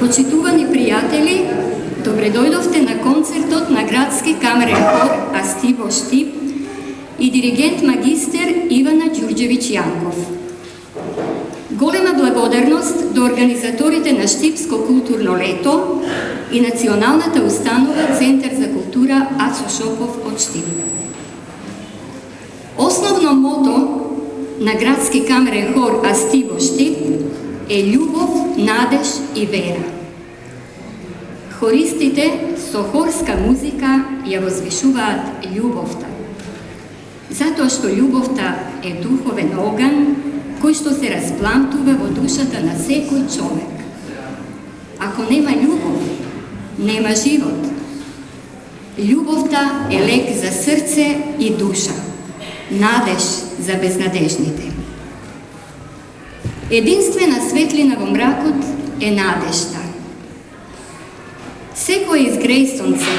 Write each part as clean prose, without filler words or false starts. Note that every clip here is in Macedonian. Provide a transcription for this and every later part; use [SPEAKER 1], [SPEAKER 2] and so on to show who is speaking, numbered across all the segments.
[SPEAKER 1] Почитувани пријатели, добре дојдовте на концертот на Градски камерен хор Астибо Штип и диригент магистер Ивана Ѓурѓевиќ Јанков. Голема благодарност до организаторите на Штипско културно лето и Националната установа Центар за култура Ацо Шопов од Штип. Основно мото на Градски камерен хор Астибо Штип е љубов, надеж и вера. Хористите со хорска музика ја возвишуваат љубовта, затоа што љубовта е духовен оган кој што се распламтува во душата на секој човек. Ако нема љубов, нема живот. Љубовта е лек за срце и душа, надеж за безнадежните. Единствена светлина во мракот е надежта. Секој изгрејсонце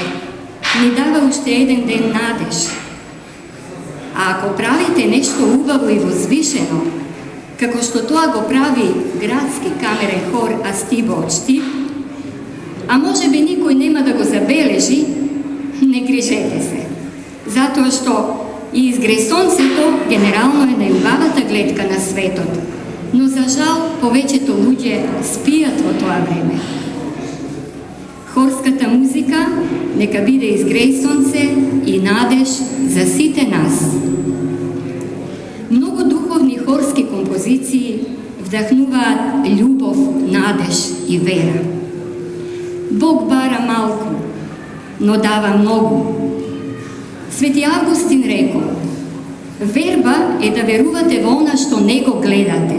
[SPEAKER 1] ни дава уште еден ден надеж. А ако правите нешто убаво и возвишено, како што тоа го прави Градски камерен хор Астибо од Штип, а може би никој нема да го забележи, не грижете се, затоа што и изгрејсонцето генерално е најубавата гледка на светот, но за жал повеќето луѓе спијат во тоа време. Хорската музика нека биде изгрејсонце и надеж за сите нас. Многу духовни хорски композиции вдахнуваат љубов, надеж и вера. Бог бара малку, но дава многу. Свети Августин рекол: верба е да верувате во она што не го гледате,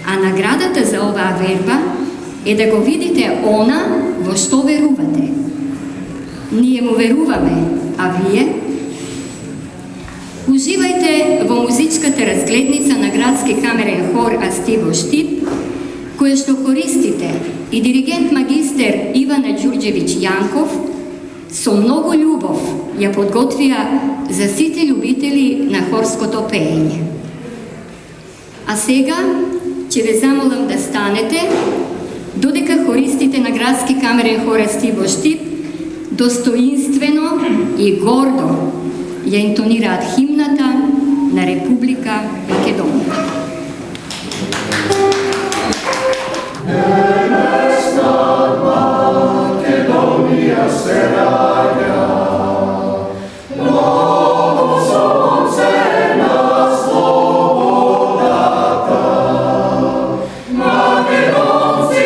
[SPEAKER 1] а наградата за оваа верба е да го видите она во што верувате. Ние му веруваме, а вие? Уживајте во музичката разгледница на Градски камерен хор Астибо Штип, која што хористите и диригент магистер Ивана Ѓурѓевиќ Јанков со многу љубов ја подготвија за сите љубители на хорското пеење. А сега ќе ве замолам да станете, додека хористите на Градски камерен хор Астибо Штип достоинствено и гордо ја интонираат химната на Република Македонија. Македонија се раѓа, ново сонце на слободата. Македонците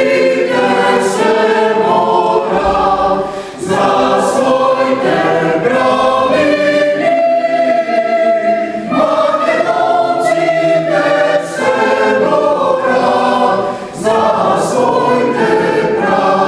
[SPEAKER 1] се борат за своите правини. Македонците се борат за своите правини.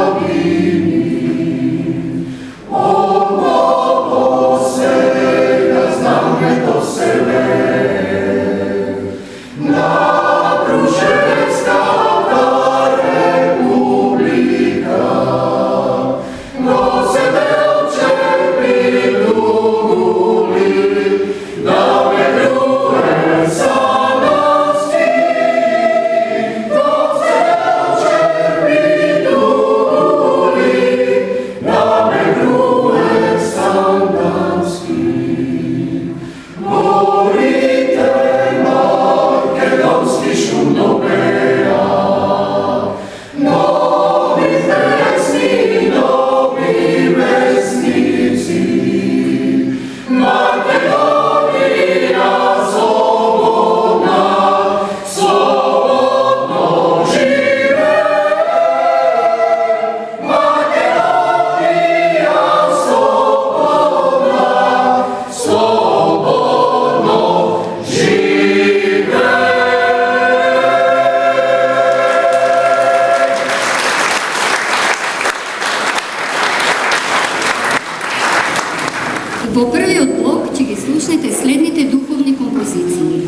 [SPEAKER 1] Во првиот блок ќе ги слушнете следните духовни композиции.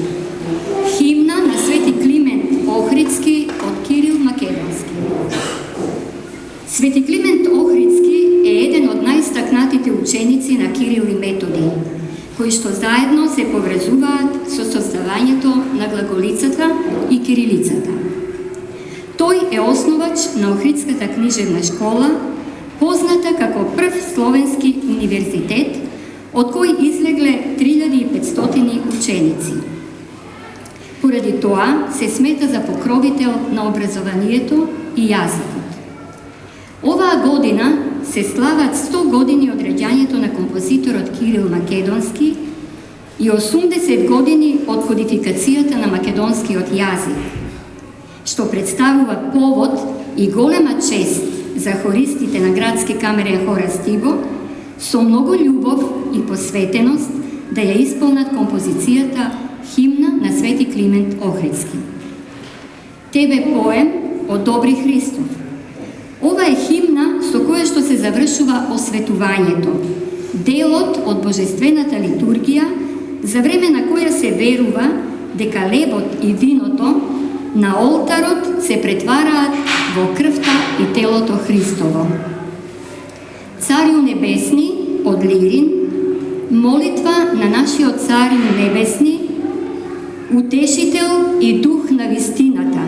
[SPEAKER 1] Химна на Свети Климент Охридски од Кирил Македонски. Свети Климент Охридски е еден од најстакнатите ученици на Кирил и Методий, кои што заедно се поврзуваат со создавањето на глаголицата и кирилицата. Тој е основач на Охридската книжевна школа, позната како прв словенски универзитет, од кој излегле 3500 ученици. Поради тоа се смета за покровител на образованието и јазикот. Оваа година се слават 100 години од раѓањето на композиторот Кирил Македонски и 80 години од кодификацијата на македонскиот јазик, што представува повод и голема чест за хористите на Градски камерен хор Астиго, со многу љубов и посветеност да ја исполнат композицијата Химна на Свети Климент Охридски. Тебе поем о Добри Христов. Ова е химна со која што се завршува осветувањето, делот од божествената литургија, за време на која се верува дека лебот и виното на олтарот се претвараат во крвта и телото Христово. Царю небесни, од Лирин, молитва на нашиот Царю небесни, утешител и дух на вистината,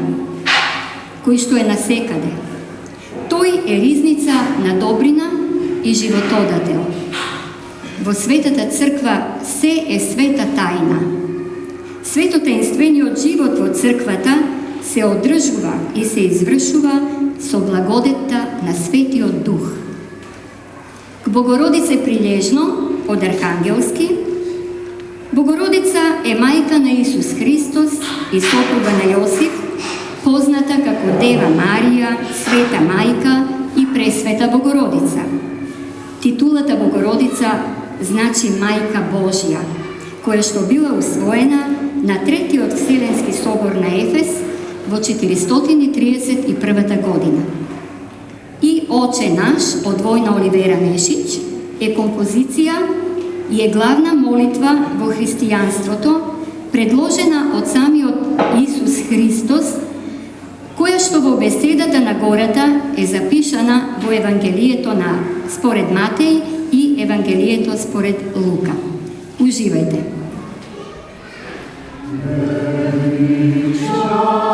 [SPEAKER 1] кој што е насекаде. Тој е ризница на добрина и животодател. Во Светата Црква се е света тајна. Светотаинствениот живот во Црквата се одржува и се извршува со благодетта на Светиот Дух. К Богородице прилежно од Архангелски, Богородица е мајка на Исус Христос и сопруга на Јосиф, позната како Дева Марија, Света Мајка и Пресвета Богородица. Титулата Богородица значи Мајка Божја, која што била усвоена на Третиот Вселенски собор на Ефес во 431 година. И Оче наш од Војна Оливера Мешич е композиција и е главна молитва во христијанството, предложена од самиот Исус Христос, која што во беседата на гората е запишана во Евангелието на според Матеј и Евангелието според Лука. Уживајте.
[SPEAKER 2] Oh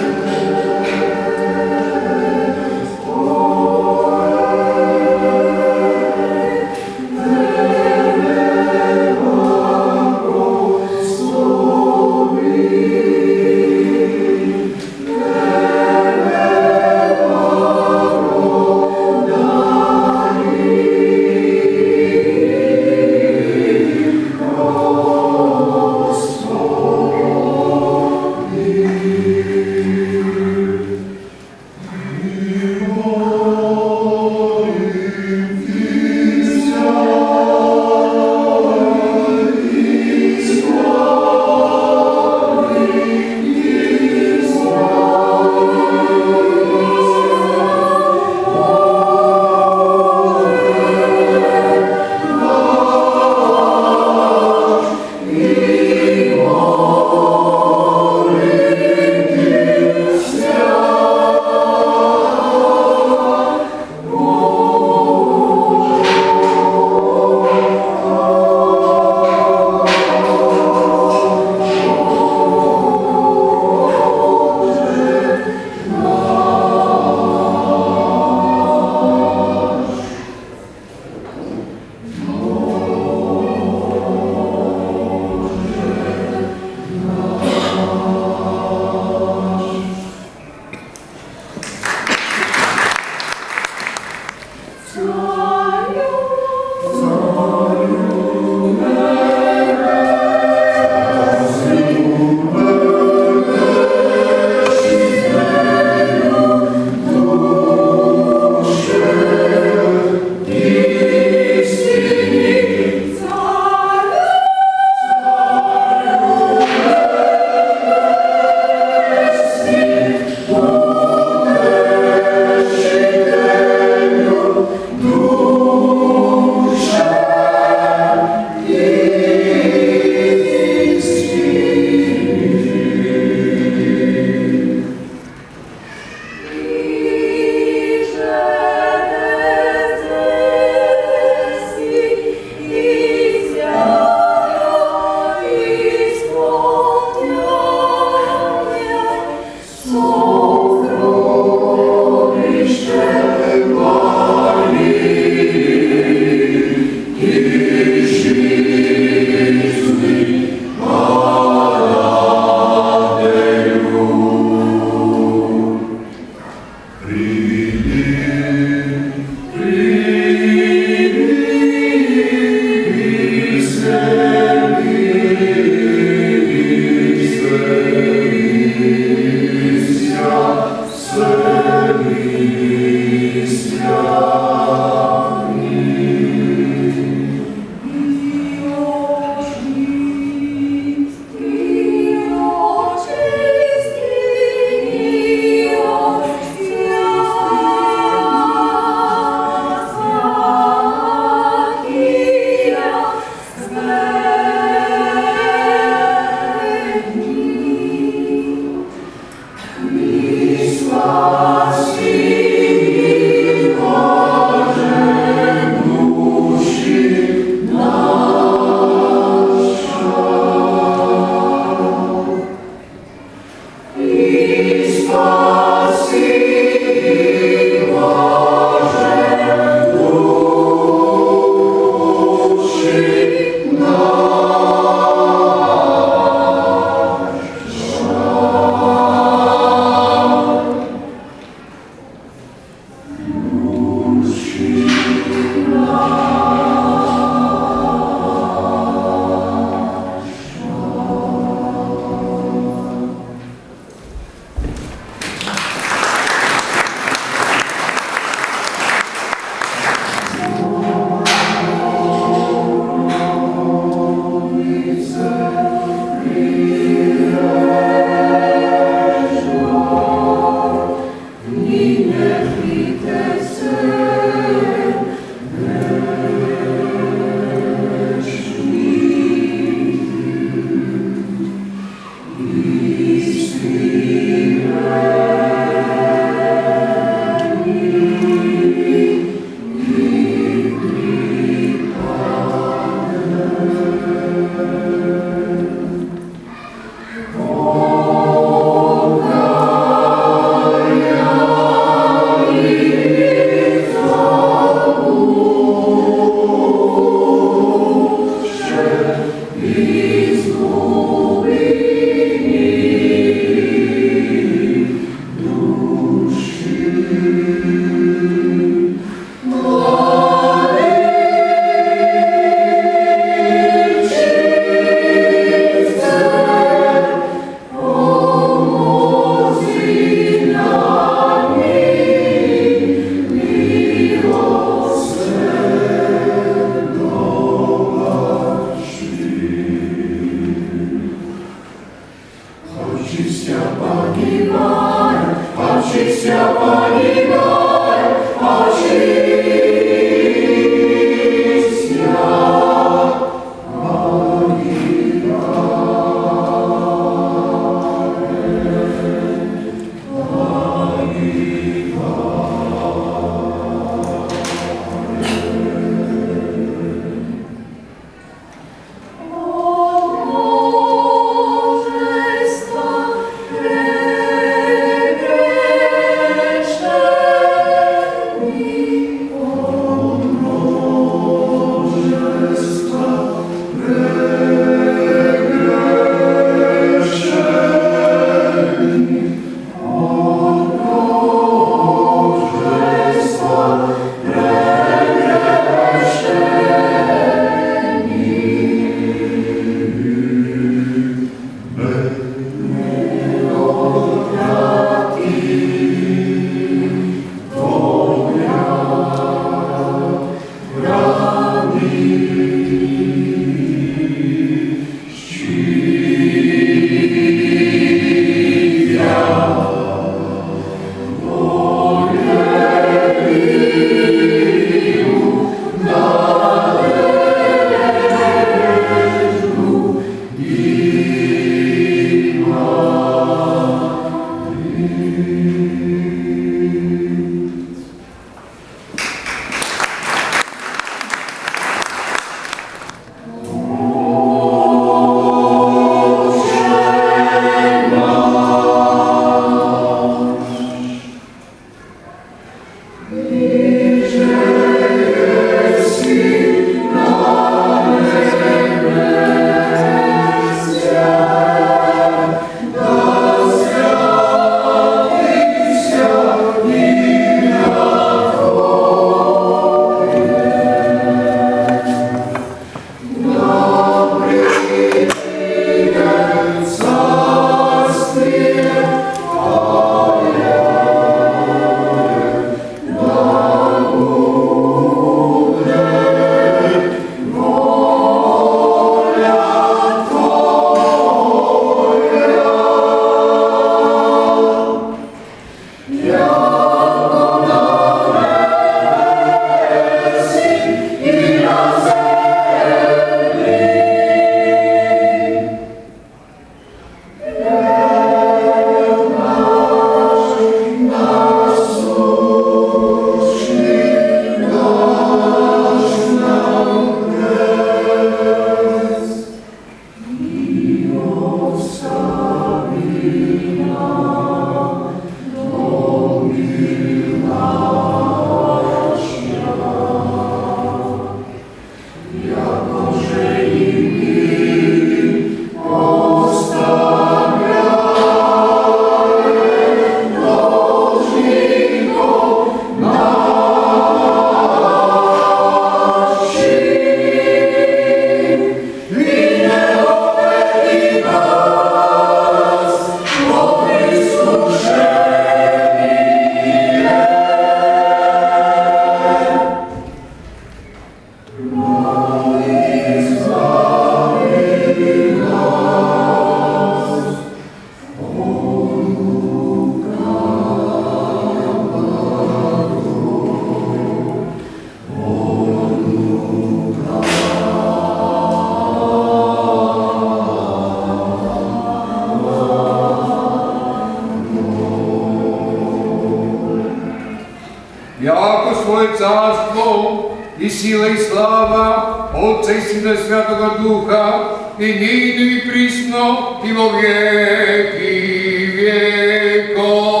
[SPEAKER 2] царство, и сила и слава, Отца и Сина Святого Духа, и ниде и присно, и во веки веков.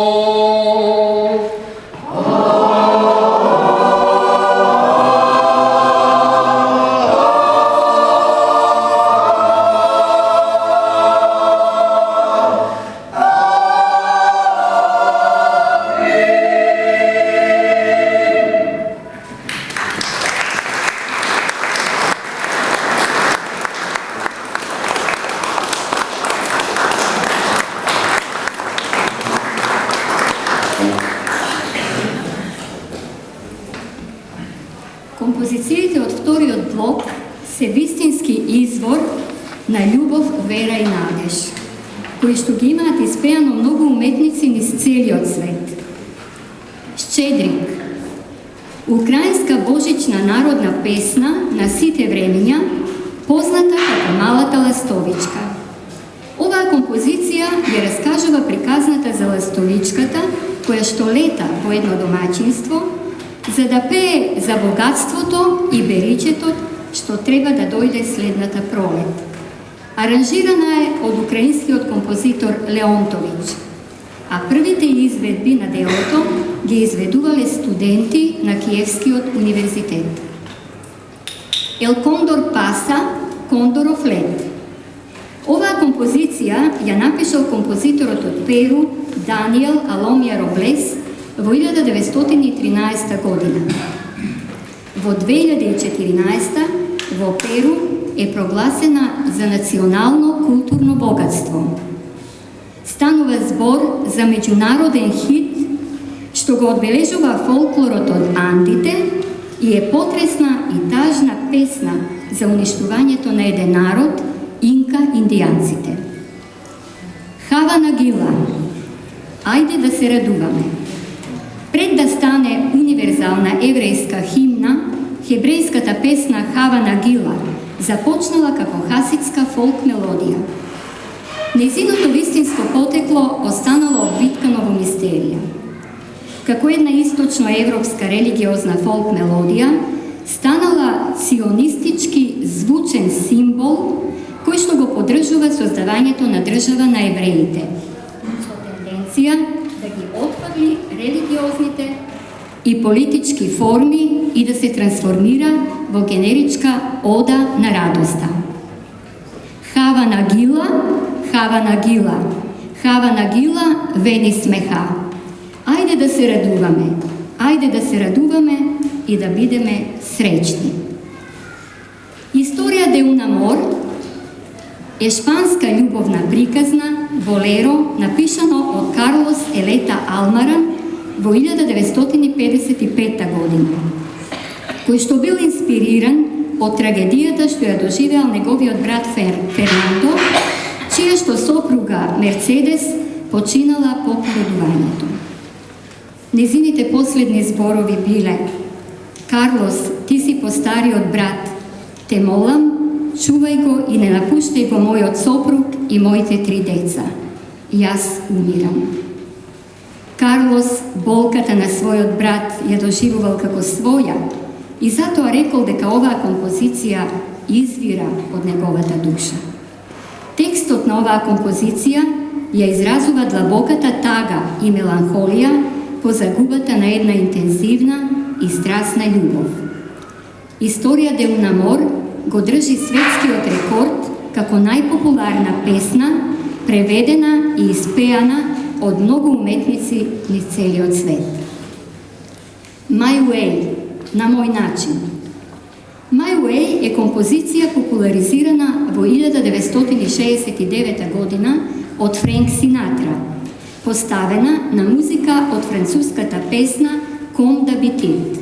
[SPEAKER 1] Композициите од вториот блок се вистински извор на љубов, вера и надеж, кои што ги имаат испеано многу уметници низ целиот свет. Щедрик, украинска божична народна песна на сите времења, позната како Малата ластовичка. Оваа композиција ја раскажува приказната за ластовичката, која што лета во едно домаќинство, за да пее за богатството и беричето што треба да дојде следната пролет. Аранжирана е од украинскиот композитор Леонтович, а првите изведби на делото ги изведувале студенти на Киевскиот универзитет. Ел кондор паса, кондоров лет. Оваа композиција ја напишал композиторот од Перу Даниел Аломија Роблес во 1913 година. Во 2014 во Перу е прогласена за национално културно богатство. Станува збор за меѓународен хит што го одбележува фолклорот од Андите и е потресна и тажна песна за уништувањето на еден народ, инка индијанците. Хава Нагила. Ајде да се радуваме. Пред да стане универзална еврејска химна, хебрејската песна Хава Нагила започнала како хасидска фолк мелодија. Нејзиното вистинско потекло останало обвиткано во мистерија. Како една источноевропска религиозна фолк мелодија, станала сионистички звучен символ кој што го поддржува создавањето на држава на евреите, со тенденција да ги отфрли религиозните и политички форми и да се трансформира во генеричка ода на радоста. Хава Нагила, Хава Нагила, Хава Нагила, вени смеха. Ајде да се радуваме, ајде да се радуваме и да бидеме среќни. Историја де un amor е шпанска љубовна приказна, болеро, напишано од Карлос Елета Алмаран во 1955 година, кој што бил инспириран од трагедијата што ја доживеал неговиот брат Фернандо, чија што сопруга Мерцедес починала по породувањето. Незините последни зборови биле: Карлос, ти си постариот брат, те молам, чувај го и не напуштај го мојот сопруг и моите 3 деца. Јас умирам. Карлос болката на својот брат ја доживувал како своја и затоа рекол дека оваа композиција извира од неговата душа. Текстот на оваа композиција ја изразува длабоката тага и меланхолија по загубата на една интензивна и страстна љубов. Историја де un amor го држи светскиот рекорд како најпопуларна песна, преведена и испеана од многу уметници низ целиот свет. My Way, на мој начин. My Way е композиција популаризирана во 1969 година од Френк Синатра, поставена на музика од француската песна Comme d'habitude.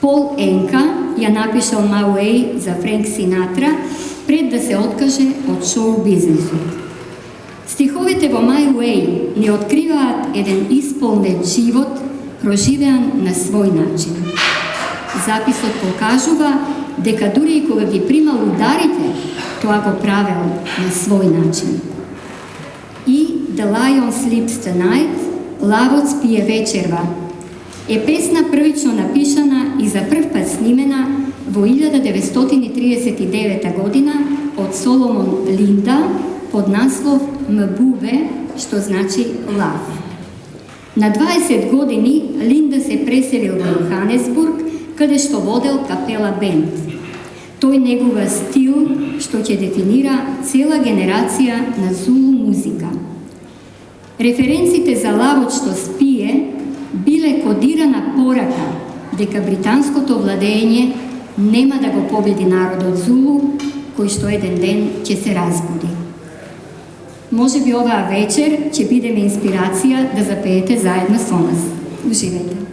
[SPEAKER 1] Пол Енка ја напишал My Way за Френк Синатра пред да се откаже од шоу-бизнисот. Стиховите во My Way ни откриваат еден исполнет живот, проживеан на свој начин. Записот покажува дека дури и кога ги примал ударите, тоа го правел на свој начин. И The Lion Sleeps Tonight, Лавот спие вечерва, е песна првично напишана и за прв пат снимена во 1939 година од Соломон Линда под наслов Мбубе, што значи лав. На 20 години Линда се преселил во Йоханесбург, каде што водел капела бенд. Тој негува стил што ќе дефинира цела генерација на зулу музика. Референците за лавот што спие биле кодирана порака дека британското владење нема да го победи народот Зулу, кој што еден ден ќе се разбуди. Може би оваа вечер ќе бидеме инспирација да запеете заедно со нас. Уживајте.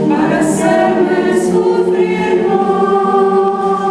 [SPEAKER 3] Para hacerme sufrir más.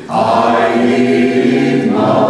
[SPEAKER 3] I need my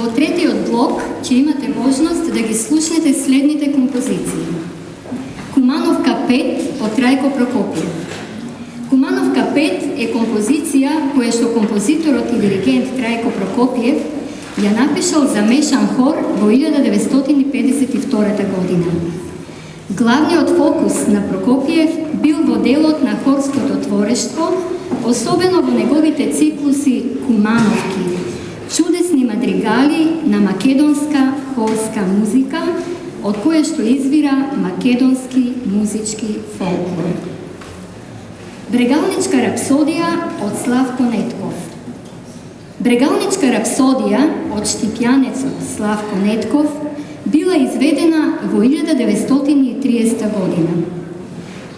[SPEAKER 1] Во третиот блок ќе имате можност да ги слушнете следните композиции. Кумановка 5 од Трајко Прокопиев. Кумановка 5 е композиција која што композиторот и диригент Трајко Прокопиев ја напишал за мешан хор во 1952 година. Главниот фокус на Прокопиев бил во делот на хорското творештво, особено во неговите циклуси Кумановки, чудесни мадригали на македонска хорска музика, од која што извира македонски музички фолклор. Брегалничка рапсодија од Славко Нетков. Брегалничка рапсодија од штипјанецот Славко Нетков била изведена во 1930 година.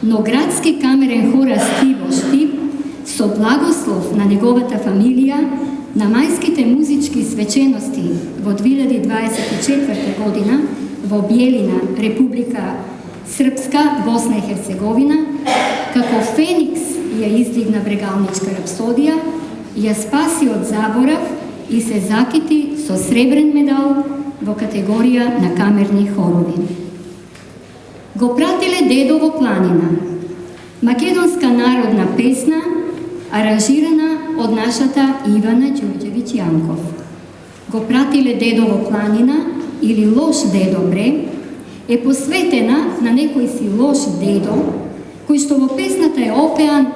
[SPEAKER 1] Но градски камерен хор Астиво Штип, со благослов на неговата фамилија, на мајските музички свечености во 2024 година во Бјелина, Република Српска, Босна и Херцеговина, како Феникс ја издигна брегалничка рапсодија, ја спаси од заборав и се закити со сребрен медал во категорија на камерни хорови. Го пратиле Дедово планина, македонска народна песна, аранжирана од нашата Ивана Ѓурѓевиќ Јанков. Го пратиле Дедово планина или Лош дедо бре е посветена на некој си лош дедо, кој што во песната е опеан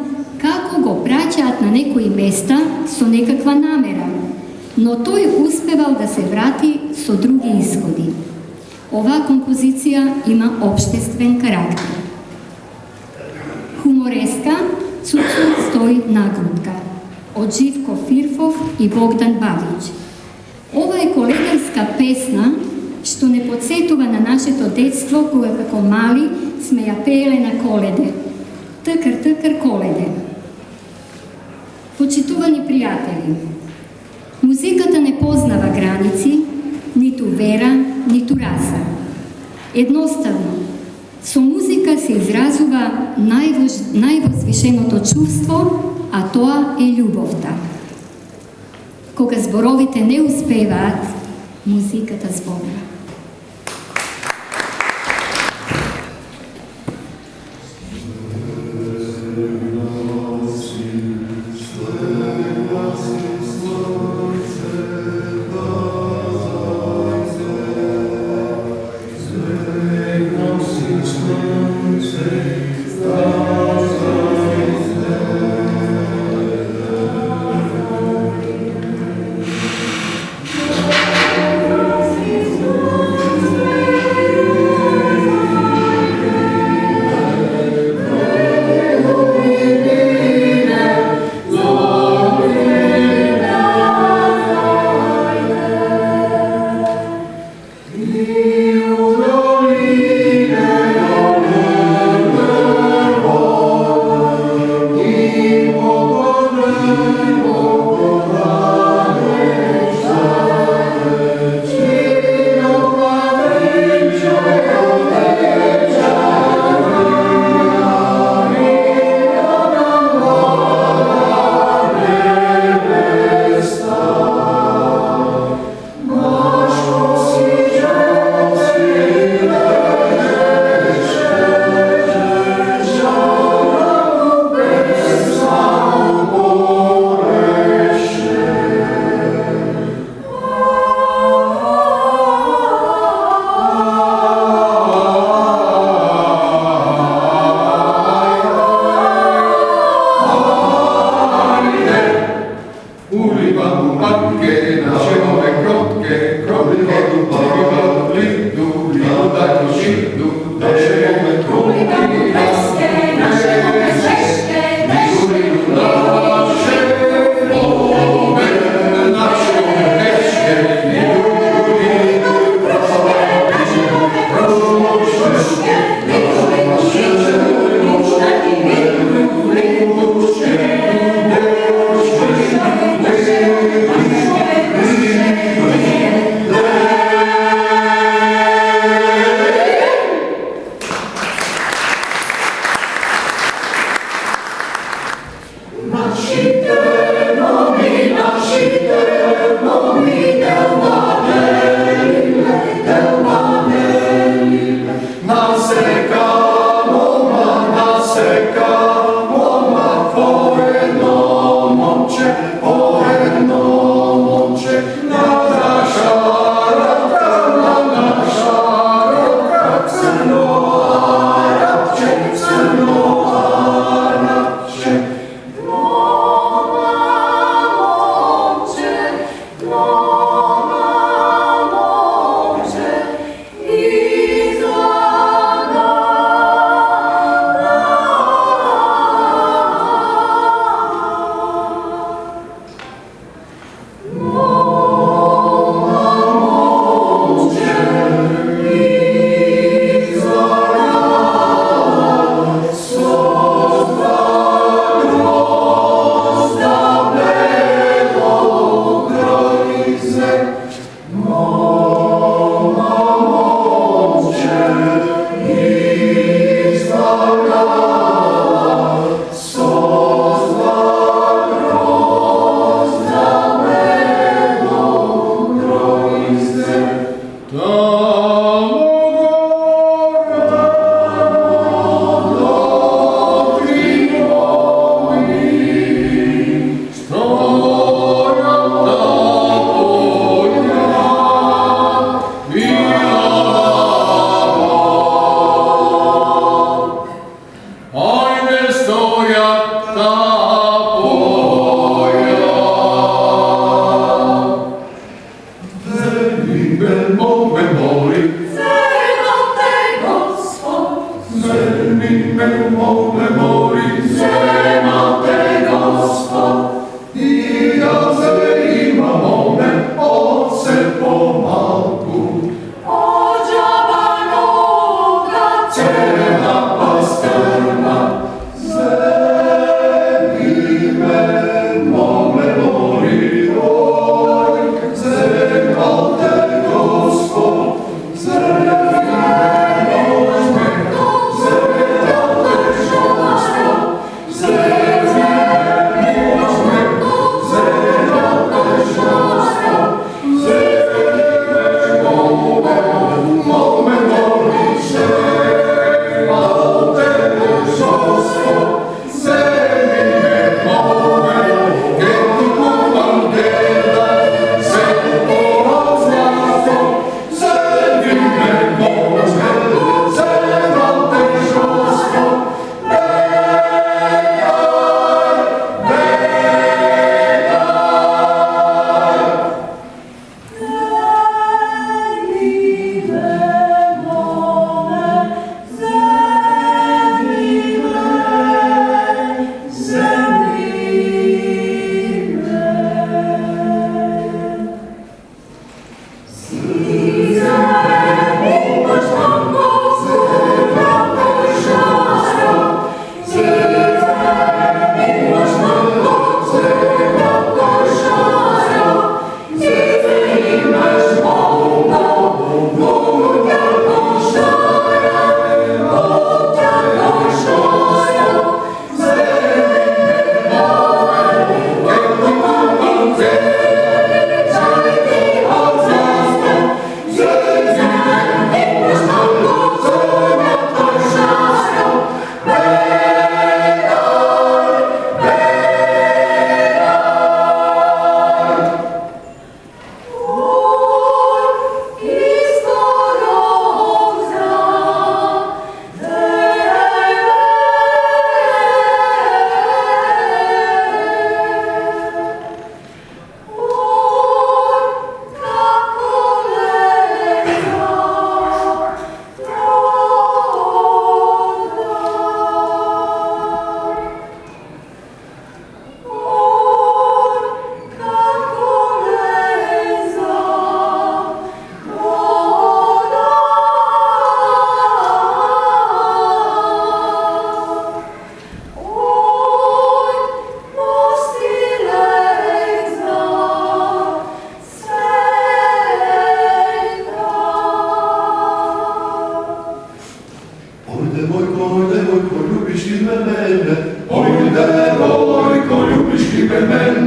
[SPEAKER 1] како го праќаат на некои места со некаква намера, но тој успевал да се врати со други исходи. Оваа композиција има општествен карактер. Хумореска Цуцу стои нагрудка од Живко Фирфов и Богдан Бавиќ. Ова е коледарска песна што не подсетува на нашето детство кога како мали сме ја пееле на Коледе. Тъкър, тъкър Коледе. Почитувани пријатели, музиката не познава граници, ниту вера, ниту раса. Едноставно, со музика се изразува највозвишеното чувство, а тоа е љубовта. Кога зборовите не успеваат, музиката зборува.
[SPEAKER 3] Thank you.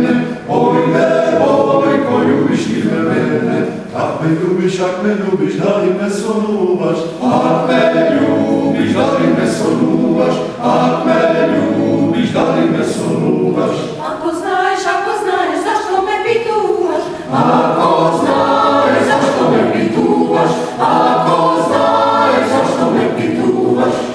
[SPEAKER 3] mene, oj devojko, ljubiš li me mene? Ak me ljubiš, da li me sonuvaš? Ak me ljubiš, da li me sonuvaš? Ak me ljubiš, da li me sonuvaš?
[SPEAKER 4] Ako znaš, zašto me pituvaš?
[SPEAKER 3] Ako znaš, zašto me pituvaš? Ako znaš, zašto me pituvaš?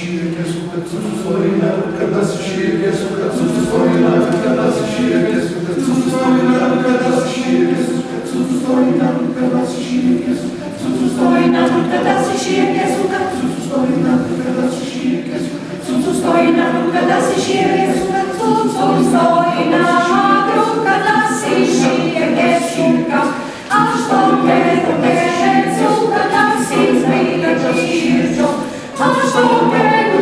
[SPEAKER 3] шире Гесу, kad Cucu stoji narod, kada se šire Gesu, kad Cucu stoji narod, kada se šire Gesu, kad Cucu stoji narod, kada se šire Gesu, kad Cucu stoji narod, kada se šire Gesu, kad Cucu stoji narod, kada se šire Gesu, kad Cucu stoji narod, kada se šire Gesu, kad Cucu stoji narod, kada se šire Gesu, kad Cucu stoji narod, kada se šire Gesu, a što Gesu, kada se zbira Čičo, a što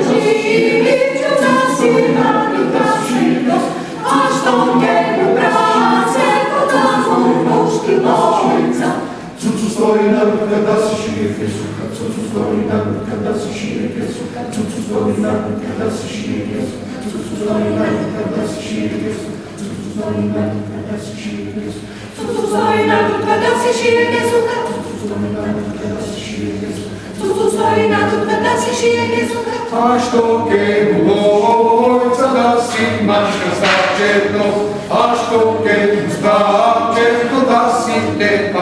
[SPEAKER 3] Čičo, da si radi Kašito, a što brace, kada mu muški lojca. Cucu stoji narod kada se šire Gesu, kad Cucu stoji narod kada se šire Gesu, kad Cucu stoji narod kada se šire Gesu, kad Cucu stoji narod kada se šire Gesu, Cucu stoji narod kada se šire Gesu, Cucu stoji narod kada se šire Gesu, kad Cucu stoji narod kada se šire Gesu, Cucu stoji narod kada se šire Gesu,
[SPEAKER 2] a što lojca da si mačka starčetno, a što starčetno da si lepa